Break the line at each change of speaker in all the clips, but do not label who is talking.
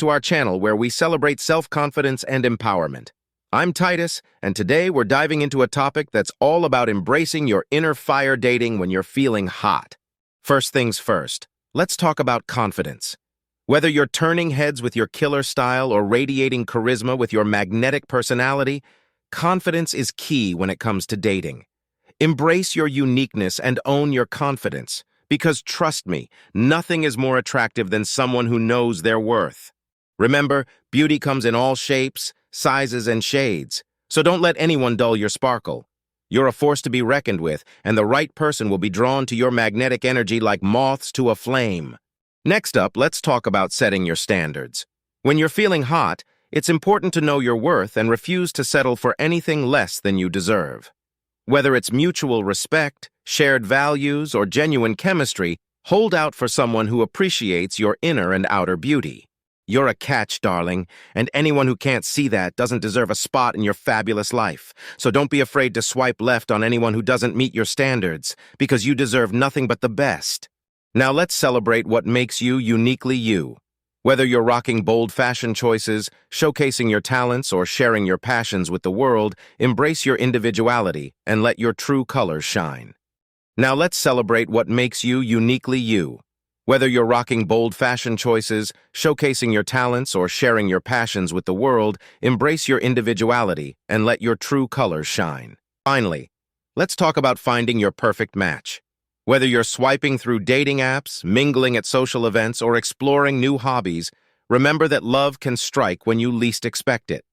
to our channel where we celebrate self-confidence and empowerment. I'm Titus, and today we're diving into a topic that's all about embracing your inner fire dating when you're feeling hot. First things first, let's talk about confidence. Whether you're turning heads with your killer style or radiating charisma with your magnetic personality, confidence is key when it comes to dating. Embrace your uniqueness and own your confidence. Because trust me, nothing is more attractive than someone who knows their worth. Remember, beauty comes in all shapes, sizes, and shades. So don't let anyone dull your sparkle. You're a force to be reckoned with, and the right person will be drawn to your magnetic energy like moths to a flame. Next up, let's talk about setting your standards. When you're feeling hot, it's important to know your worth and refuse to settle for anything less than you deserve. Whether it's mutual respect, shared values, or genuine chemistry, hold out for someone who appreciates your inner and outer beauty. You're a catch, darling, and anyone who can't see that doesn't deserve a spot in your fabulous life. So don't be afraid to swipe left on anyone who doesn't meet your standards, because you deserve nothing but the best. Now let's celebrate what makes you uniquely you. Whether you're rocking bold fashion choices, showcasing your talents, or sharing your passions with the world, embrace your individuality and let your true colors shine. Now let's celebrate what makes you uniquely you. Whether you're rocking bold fashion choices, showcasing your talents, or sharing your passions with the world, embrace your individuality and let your true colors shine. Finally, let's talk about finding your perfect match. Whether you're swiping through dating apps, mingling at social events, or exploring new hobbies, remember that love can strike when you least expect it.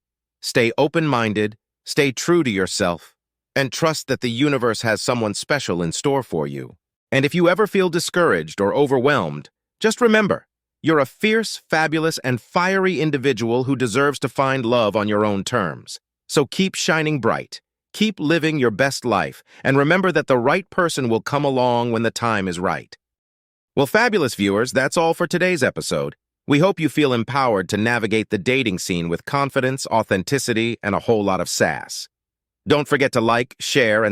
Stay open-minded, stay true to yourself, and trust that the universe has someone special in store for you. And if you ever feel discouraged or overwhelmed, just remember, you're a fierce, fabulous, and fiery individual who deserves to find love on your own terms. So keep shining bright. Keep living your best life, and remember that the right person will come along when the time is right. Well, fabulous viewers, that's all for today's episode. We hope you feel empowered to navigate the dating scene with confidence, authenticity, and a whole lot of sass. Don't forget to like, share, and